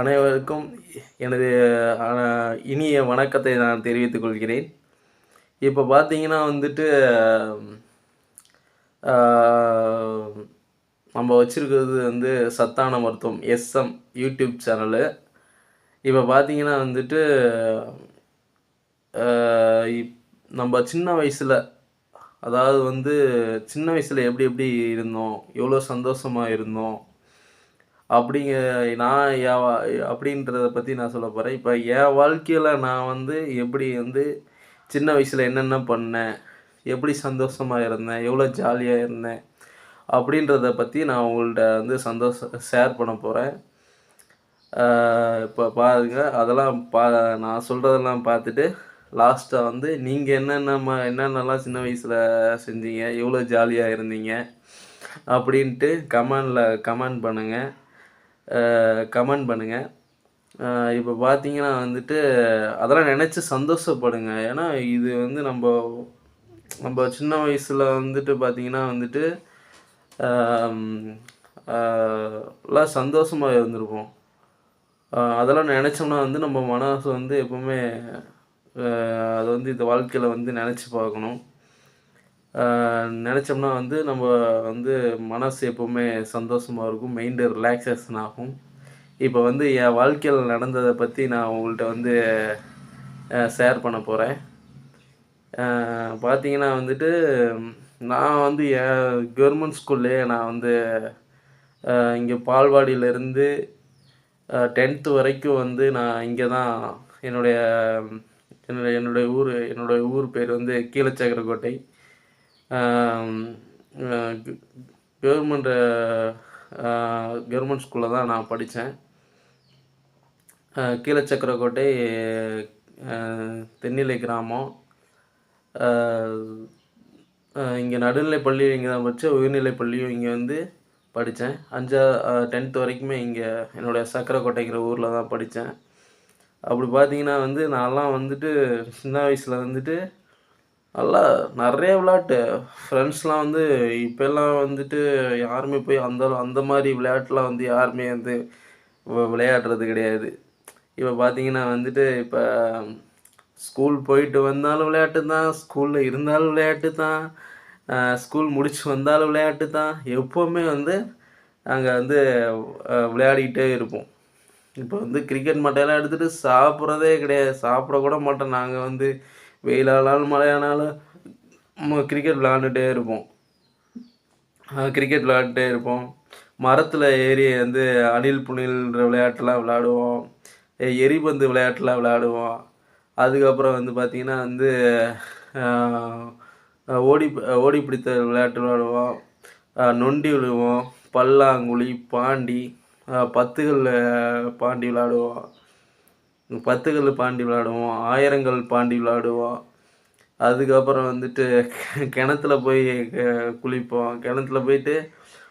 அனைவருக்கும் எனது இனிய வணக்கத்தை நான் தெரிவித்துக் கொள்கிறேன். இப்போ பார்த்தீங்கன்னா வந்துட்டு, ஆ நம்ம வச்சிருக்கிறது வந்து சத்தான மருத்துவம் எஸ்எம் யூடியூப் சேனலு. இப்போ பார்த்தீங்கன்னா வந்துட்டு, ஆ இப் நம்ம சின்ன வயசுல, அதாவது வந்து சின்ன வயசுல எப்படி எப்படி இருந்தோம், எவ்வளோ சந்தோஷமா இருந்தோம் அப்படிங்க நான் என் வா அப்படின்றத பத்தி நான் சொல்லப் போறேன். இப்ப என் வாழ்க்கையில நான் வந்து எப்படி வந்து சின்ன வயசுல என்னென்ன பண்ணேன், எப்படி சந்தோஷமா இருந்தேன், எவ்வளோ ஜாலியா இருந்தேன், அப்படின்றத பத்தி நான் உங்கள்ட்ட வந்து ஷேர் பண்ணப் போறேன். இப்ப பாருங்க. அதெல்லாம் நான் சொல்றதெல்லாம் பார்த்துட்டு, லாஸ்ட்டா வந்து நீங்க என்னென்னலாம் சின்ன வயசுல செஞ்சீங்க, எவ்வளோ ஜாலியா இருந்தீங்க அப்படின்ட்டு கமெண்ட் பண்ணுங்க. கமெண்ட் பண்ணுங்க. இப்போ பார்த்தீங்கன்னா வந்துட்டு, அதெல்லாம் நெனச்சு சந்தோஷப்படுங்க. ஏன்னா, இது வந்து நம்ப சின்ன வயசுல வந்துட்டு பார்த்தீங்கன்னா வந்துட்டு, அம் அ எல்லாம் சந்தோஷமா இருந்திருப்போம். அதெல்லாம் நெனச்சோம்னா வந்து நம்ம மனசு வந்து எப்பவுமே அது வந்து இந்த வாழ்க்கையில வந்து நெனச்சு பார்க்கணும். நெனச்சோம்னா வந்து நம்ம வந்து மனசு எப்பவுமே சந்தோஷமா இருக்கும். மைண்டு ரிலாக்சேஷன் ஆகும். இப்போ வந்து என் வாழ்க்கையில நடந்தத பத்தி நான் உங்கள்ட்ட வந்து ஷேர் பண்ண போறேன். பார்த்தீங்கன்னா வந்துட்டு, நான் வந்து என் கவர்மெண்ட் ஸ்கூல்லயே நான் வந்து இங்க பால்வாடியிலேருந்து 10th வரைக்கும் வந்து நான் இங்க தான் என்னுடைய என்னுடைய ஊர் பேர் வந்து கீழச்சக்கரக்கோட்டை. ஆம் அ க கவர்மெண்ட் அ கவர்மெண்ட் ஸ்கூல்ல தான் நான் படிச்சேன். கீழச்சக்கரக்கோட்டை தென்னிலை கிராமம். அ இங்க நடுநிலைப் பள்ளி இங்க தான் படிச்சேன். உயர்நிலைப் பள்ளியும் இங்க வந்து படிச்சேன். 10th வரைக்குமே இங்க என்னுடைய சக்கரக்கோட்டைங்கிற ஊர்ல தான் படிச்சேன். அப்படி பார்த்தீங்கன்னா வந்து, நான்லாம் வந்துட்டு சின்ன வயசுல வந்துட்டு நல்லா நெறைய விளையாட்டு. ஃப்ரெண்ட்ஸ்லாம் வந்து இப்பலாம் வந்துட்டு யாருமே போய் அந்த மாரி விளையாட்டுலாம் வந்து யாருமே வந்து விளையாடுறது கிடையாது. இப்ப பார்த்தீங்கன்னா வந்துட்டு, இப்ப ஸ்கூல் போயிட்டு வந்தாலும் விளையாட்டு தான், ஸ்கூல்ல இருந்தாலும் விளையாட்டு தான், ஸ்கூல் முடிச்சு வந்தாலும் விளையாட்டு தான். எப்பவுமே வந்து நாங்க வந்து விளையாடிக்கிட்டே இருப்போம். இப்போ வந்து கிரிக்கெட் மட்டையெல்லாம் எடுத்துட்டு சாப்பிட்றதே கிடையாது. சாப்பிட கூட மாட்டோம். நாங்க வந்து வெயிலானாலும், மழையானாலும் கிரிக்கெட் விளையாண்டுட்டே இருப்போம். கிரிக்கெட் விளையாண்டுட்டே இருப்போம். மரத்துல ஏறி வந்து அணில் புனில்ன்ற விளையாட்டுலாம் விளையாடுவோம். எரிபந்து விளையாட்டுலாம் விளையாடுவோம். அதுக்கப்புறம் வந்து பார்த்தீங்கன்னா வந்து, அ ஓடி ஓடி பிடித்த விளையாட்டு விளையாடுவோம். நொண்டி விழுவோம், பல்லாங்குழி, பாண்டி, 10 கல்லு பாண்டி விளையாடுவோம். 10 கல்லு பாண்டி விளையாடுவோம். ஆயிரங்கல் பாண்டி விளையாடுவோம். அதுக்கப்புறம் வந்துட்டு கிணத்துல போய் குளிப்போம். கிணத்துல போயிட்டு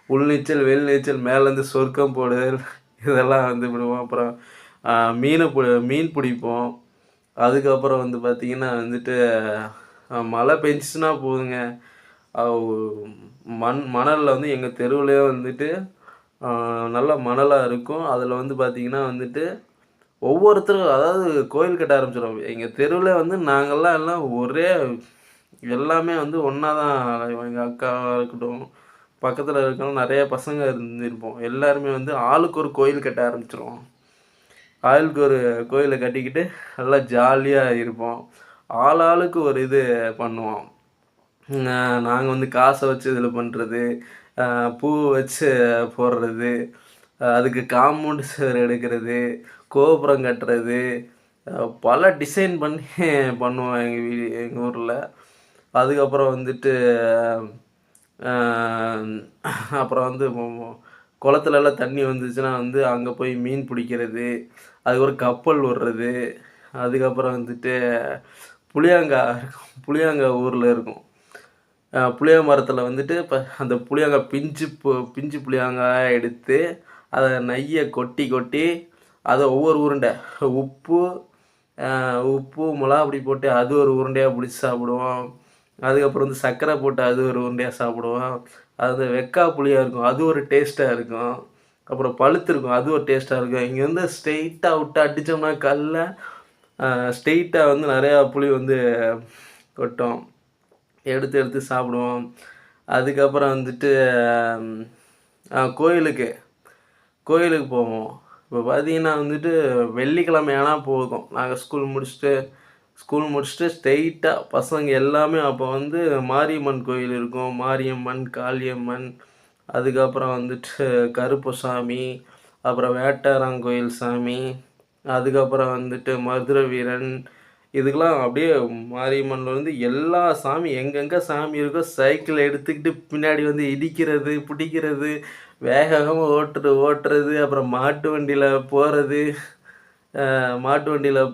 உள்நீச்சல், வெளிநீச்சல், மேலேருந்து சொர்க்கம் போடுதல் இதெல்லாம் வந்து விடுவோம். அப்புறம் மீன் பிடிப்போம். அதுக்கப்புறம் வந்து பார்த்தீங்கன்னா வந்துட்டு, மழை பெஞ்சுச்சுன்னா போதுங்க, அவ் மணல்ல வந்து எங்க தெருவுலயே வந்துட்டு நல்லா மணலா இருக்கும். அதில வந்து பார்த்தீங்கன்னா வந்துட்டு, ஒவ்வொருத்தரும் அதாவது கோயில் கட்ட ஆரம்பிச்சுருவாங்க. எங்க தெருவுல வந்து நாங்கலாம் எல்லாம் எல்லாமே வந்து ஒண்ணா தான். எங்க அக்காவா இருக்கட்டும், பக்கத்தில இருக்கிற நெறைய பசங்க இருப்போம். எல்லாருமே வந்து ஆளுக்கு ஒரு கோயில் கட்ட ஆரம்பிச்சுருவோம். ஆளுக்கு ஒரு கோயில கட்டிக்கிட்டு நல்லா ஜாலியா இருப்போம். ஆளாளுக்கு ஒரு இது பண்ணுவோம். நாங்க வந்து காச வச்சு இதில பண்றது, பூ வச்சு போடுறது, அதுக்கு காம்பவுண்ட் சுவர் எடுக்கிறது, கோபுரம் கட்டுறது, பல டிசைன் பண்ணி பண்ணுவோம் எங்க ஊர்ல. அதுக்கப்புறம் வந்துட்டு, அ அப்புறம் வந்து குளத்துலலாம் தண்ணி வந்துச்சுன்னா வந்து அங்க போய் மீன் பிடிக்கிறது, அதுக்கு ஒரு கப்பல் விடுறது, அதுக்கப்புறம் வந்துட்டு புளியாங்கா ஊர்ல இருக்கும். புளிய மரத்தில வந்துட்டு அந்த புளியங்காய் பிஞ்சு புளியங்காயா எடுத்து, அத நெய்ய கொட்டி கொட்டி, அத ஒவ்வொரு உருண்டை உப்பு, மிளகா பொடி போட்டு அது ஒரு உருண்டையா புடிச்சு சாப்பிடுவோம். அதுக்கப்புறம் வந்து சர்க்கரை போட்டு அது ஒரு உருண்டையா சாப்பிடுவோம். அது வெக்கா புளியா இருக்கும். அது ஒரு டேஸ்ட்டா இருக்கும். அப்புறம் பழுத்திருக்கும். அது ஒரு டேஸ்ட்டாக இருக்கும். இங்கே வந்து ஸ்ட்ரெயிட்டாக விட்டு அடித்தோம்னா கல்ல ஸ்ட்ரெயிட்டாக வந்து நிறையா புளி வந்து கொட்டும். எடுத்து எடுத்து சாப்பிடுவோம். அதுக்கப்புறம் வந்துட்டு கோயிலுக்கு கோயிலுக்கு போவோம். இப்போ பார்த்தீங்கன்னா வந்துட்டு வெள்ளிக்கிழமை ஆனா போதும். நாங்கள் ஸ்கூல் முடிச்சுட்டு ஸ்ட்ரெயிட்டா பசங்க எல்லாமே அப்போ வந்து மாரியம்மன் கோயில் இருக்கும். மாரியம்மன், காளியம்மன், அதுக்கப்புறம் வந்துட்டு கருப்பசாமி, அப்புறம் வேட்டாரங்கோயில் சாமி, அதுக்கப்புறம் வந்துட்டு மதுரை வீரன், இதுக்கெல்லாம் அப்படியே மாரியம்மன்ல வந்து எல்லா சாமி எங்கெங்க சாமி இருக்கோ சைக்கிள் எடுத்துக்கிட்டு பின்னாடி வந்து இடிக்கிறது, பிடிக்கிறது, வேக வேகமா ஓட்டுறது, அப்புறம் மாட்டு வண்டியில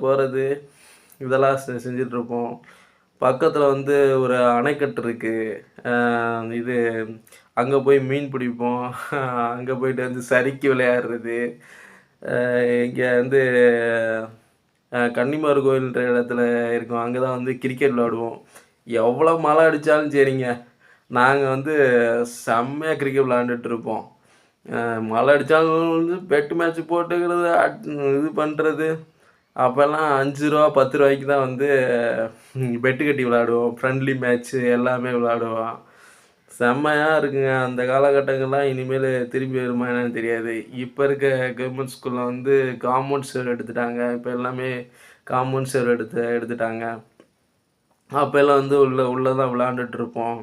போறது, இதெல்லாம் செஞ்சுட்ருப்போம். பக்கத்தில் வந்து ஒரு அணைக்கட்டு இருக்கு. இது அங்கே போய் மீன் பிடிப்போம். அங்கே போயிட்டு வந்து சறுக்கி விளையாடுறது. இங்கே வந்து கன்னிமார் கோயில்ன்ற இடத்துல இருக்கோம். அங்கே தான் வந்து கிரிக்கெட் விளாடுவோம். எவ்வளோ மழை அடித்தாலும் சரிங்க, நாங்கள் வந்து செம்மையாக கிரிக்கெட் விளாண்டுட்ருப்போம். மழை அடித்தாலும் வந்து பெட்டு மேட்ச்சு போட்டுக்கிறது, இது பண்ணுறது. அப்போல்லாம் ரூ. 5 ரூ. 10 தான் வந்து பெட்டு கட்டி விளாடுவோம். ஃப்ரெண்ட்லி மேட்ச்சு எல்லாமே விளாடுவோம். செம்மையா இருக்குங்க. அந்த காலகட்டங்கள்லாம் இனிமேல் திரும்பி வருமா என்னன்னு தெரியாது. இப்போ இருக்க கவர்மெண்ட் ஸ்கூலில் வந்து காம்பவுண்ட் செவுரு எடுத்துட்டாங்க. இப்போ எல்லாமே காம்பவுண்ட் செவுரு எடுத்துட்டாங்க. அப்போல்லாம் வந்து உள்ள தான் விளாண்டுட்ருப்போம்.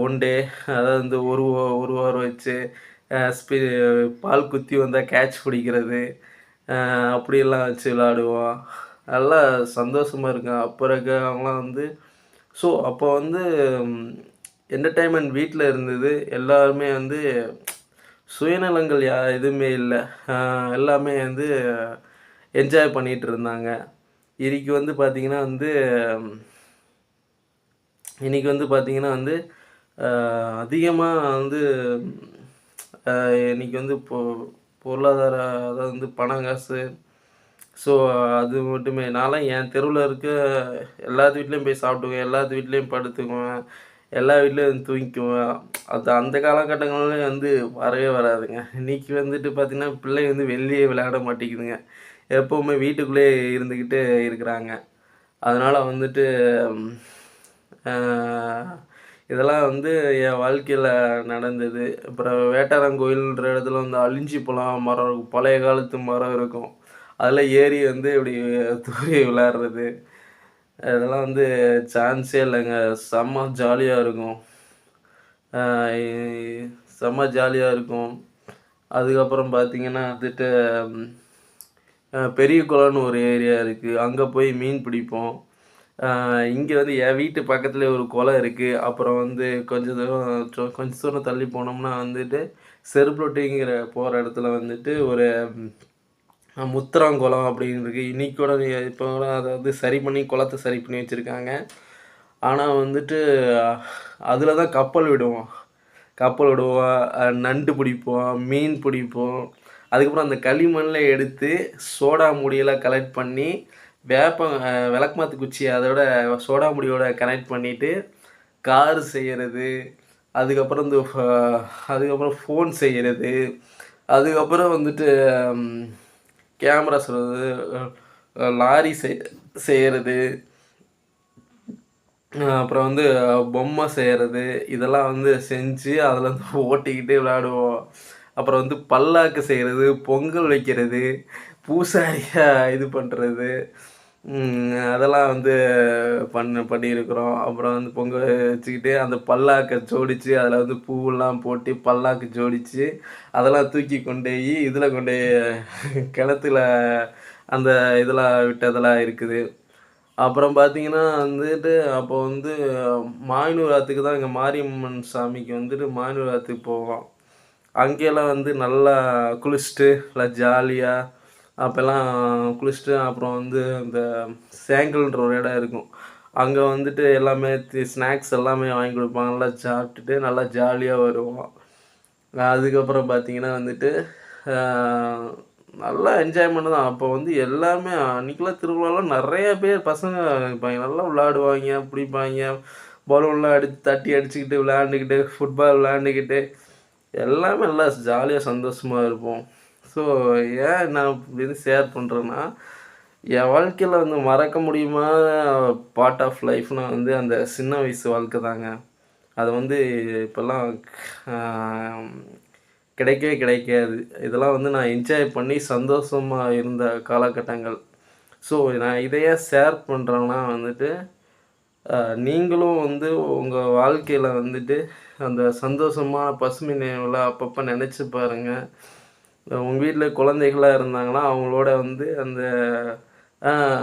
ஒன் டே அதாவது வந்து ஒரு ஓவர் வச்சு ஸ்பி பால் குத்தி வந்தால் கேட்ச் பிடிக்கிறது, அப்படியெல்லாம் வச்சு விளாடுவோம். நல்லா சந்தோஷமாக இருக்கும். அப்போ இருக்கவங்களாம் வந்து அப்போ வந்து என்டர்டெயின்மெண்ட் வீட்டில் இருந்தது. எல்லாருமே வந்து சுயநலங்கள் எதுவுமே இல்லை. எல்லாமே வந்து என்ஜாய் பண்ணிகிட்டு இருந்தாங்க. இன்னைக்கு வந்து பார்த்திங்கன்னா வந்து அதிகமாக வந்து இன்றைக்கி வந்து பொருளாதார அதாவது வந்து பணம் காசு, அது மட்டுமே. நான்லாம் என் தெருவில் இருக்க எல்லாத்து வீட்லேயும் போய் சாப்பிடுவேன், எல்லாத்து வீட்லேயும் படுத்துக்குவேன், எல்லா வீட்லேயும் தூங்கிக்குவேன். அந்த காலகட்டங்கள்லாம் வந்து வரவே வராதுங்க. இன்றைக்கி வந்துட்டு பார்த்திங்கன்னா பிள்ளைங்க வந்து வெளியே விளையாட மாட்டேங்குதுங்க. எப்போவுமே வீட்டுக்குள்ளேயே இருந்துக்கிட்டு இருக்கிறாங்க. அதனால் வந்துட்டு இதெல்லாம் வந்து என் வாழ்க்கையில் நடந்தது. அப்புறம் வேட்டாரங்கோயில்ன்ற இடத்துல வந்து அழிஞ்சி போன மரம் இருக்கும். பழைய காலத்து மரம் இருக்கும். அதில் ஏறி வந்து இப்படி தூரி விளையாடுறது, இதெல்லாம் வந்து சான்ஸே இல்லைங்க. செம்ம ஜாலியாக இருக்கும். செம்ம ஜாலியாக இருக்கும். அதுக்கப்புறம் பார்த்திங்கன்னா வந்துட்டு பெரிய குளம்னு ஒரு ஏரியா இருக்குது. அங்கே போய் மீன் பிடிப்போம். இங்கே வந்து என் வீட்டு பக்கத்துலேயே ஒரு குளம் இருக்குது. அப்புறம் வந்து கொஞ்சம் தூரம் தள்ளி போனோம்னா வந்துட்டு செருப்புலொட்டிங்கிற போகிற இடத்துல வந்துட்டு ஒரு முத்திராங்குளம் அப்படின்னு இருக்குது. இன்றைக்கி கூட இப்போ கூட அதை வந்து குளத்தை சரி பண்ணி வச்சுருக்காங்க. ஆனால் வந்துட்டு அதில் தான் கப்பல் விடுவோம், நண்டு பிடிப்போம், மீன் பிடிப்போம். அதுக்கப்புறம் அந்த களிமண்ணில் எடுத்து சோடா மூடியெல்லாம் கலெக்ட் பண்ணி விளக்குமாத்து குச்சி அதோட சோடா முடியோட கனெக்ட் பண்ணிவிட்டு கார் செய்கிறது, அதுக்கப்புறம் ஃபோன் செய்கிறது, அதுக்கப்புறம் வந்துட்டு கேமரா சொல்கிறது, லாரி செய்கிறது, அப்புறம் வந்து பொம்மை செய்கிறது, இதெல்லாம் வந்து செஞ்சு அதில் வந்து ஓட்டிக்கிட்டு விளையாடுவோம். அப்புறம் வந்து பல்லாக்கு செய்கிறது, பொங்கல் வைக்கிறது, பூசாரியாக இது பண்ணுறது, அதெல்லாம் வந்து பண்ணியிருக்கிறோம். அப்புறம் வந்து பொங்கல் வச்சுக்கிட்டு அந்த பல்லாக்கை ஜோடித்து அதில் வந்து பூவெல்லாம் போட்டு பல்லாக்கு ஜோடித்து அதெல்லாம் தூக்கி கொண்டோய் இதில் கிணத்துல அந்த இதெல்லாம் விட்டதெல்லாம் இருக்குது. அப்புறம் பார்த்திங்கன்னா வந்துட்டு அப்போ வந்து மாயனூர் ஆற்றுக்கு தான் எங்கள் மாரியம்மன் சாமிக்கு வந்துட்டு மாயனூர் ஆற்றுக்கு போவோம். அங்கேயெல்லாம் வந்து நல்லா குளிச்சுட்டு நல்லா ஜாலியாக அப்போல்லாம் குளிச்சுட்டு அப்புறம் வந்து இந்த சேங்கல்ன்ற ஒரு இடம் இருக்கும். அங்கே வந்துட்டு எல்லாமே ஸ்நாக்ஸ் எல்லாமே வாங்கி கொடுப்பாங்க. நல்லா சாப்பிட்டுட்டு நல்லா ஜாலியாக வருவோம். அதுக்கப்புறம் பார்த்திங்கன்னா வந்துட்டு நல்லா என்ஜாய்மெண்ட் தான். அப்போ வந்து எல்லாமே அன்றைக்கெலாம் திருவிழாலாம் நிறைய பேர் பசங்க இருப்பாங்க. நல்லா விளாடுவாங்க, பிடிப்பாங்க, பலூன்லாம் தட்டி அடிச்சுக்கிட்டு விளையாண்டுக்கிட்டு, ஃபுட்பால் விளையாண்டுக்கிட்டு எல்லாமே நல்லா ஜாலியாக சந்தோஷமாக இருப்போம். ஸோ ஏன் நான் இது ஷேர் பண்ணுறேன்னா, என் வாழ்க்கையில் வந்து மறக்க முடியுமான பார்ட் ஆஃப் லைஃப்னா வந்து அந்த சின்ன வயசு வாழ்க்கை தாங்க. அது வந்து இப்போல்லாம் அ கிடைக்கவே கிடைக்காது. இதெல்லாம் வந்து நான் என்ஜாய் பண்ணி சந்தோஷமா இருந்த காலகட்டங்கள். ஸோ நான் இத ஏன் ஷேர் பண்றேன்னா வந்துட்டு, அ நீங்களும் வந்து உங்க வாழ்க்கையில வந்துட்டு அந்த சந்தோஷமான பசுமை நினைவுகள அப்பப்ப நெனச்சு பாருங்க. உங்க வீட்ல குழந்தைகளா இருந்தாங்கன்னா, அவங்களோட வந்து அந்த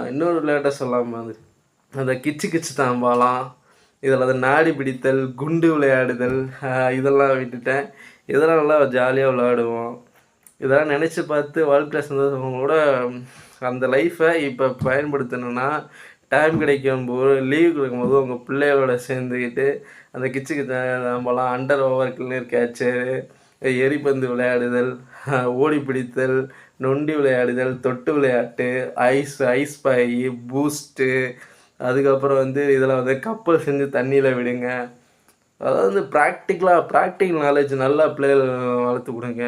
இன்னொரு விளையாட்ட சொல்லாம மறந்துட்டேன். அந்த கிச்சு கிச்சு தாம்பாலம், இதில அந்த நாடி பிடித்தல், குண்டு விளையாடுதல், இதெல்லாம் விட்டுட்டேன். இதெல்லாம் நல்லா ஜாலியா விளையாடுவோம். இதெல்லாம் நெனச்சு பார்த்து வாழ்க்கையில சந்தோஷங்களோட அந்த லைஃப்ப இப்ப பயன்படுத்தணும்னா, டைம் கிடைக்கும்போது, லீவ் கிடைக்கும்போது உங்க பிள்ளைகளோட சேர்ந்துக்கிட்டு, அந்த கிச்சு கிச்சு தாம்பாலம், அண்டர் ஓவர் கில்லர் கேட்ச்சு, எரிபந்து விளையாடுதல், ஓடி பிடித்தல், நொண்டி விளையாடுதல், தொட்டு விளையாட்டு, ஐஸ் பாய், பூஸ்ட்டு, அதுக்கப்புறம் வந்து இதில வந்து கப்பல் செஞ்சு தண்ணீல விடுங்க. அதாவது ப்ராக்டிகல் நாலேட்ஜ் நல்லா பிள்ளைகள வளர்த்து குடுங்க.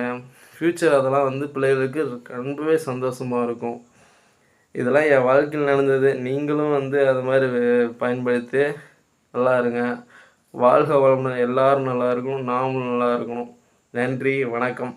ஃப்யூச்சர் அதெல்லாம் வந்து பிள்ளைகளுக்கு ரொம்பவே சந்தோஷமா இருக்கும். இதெல்லாம் என் வாழ்க்கையில நடந்தது. நீங்களும் வந்து அது மாரி பயன்படுத்தி நல்லா இருங்க. வாழ்க வளமுடன். எல்லாரும் நல்லா இருக்கணும். நாமளும் நல்லா இருக்கணும். நன்றி. வணக்கம்.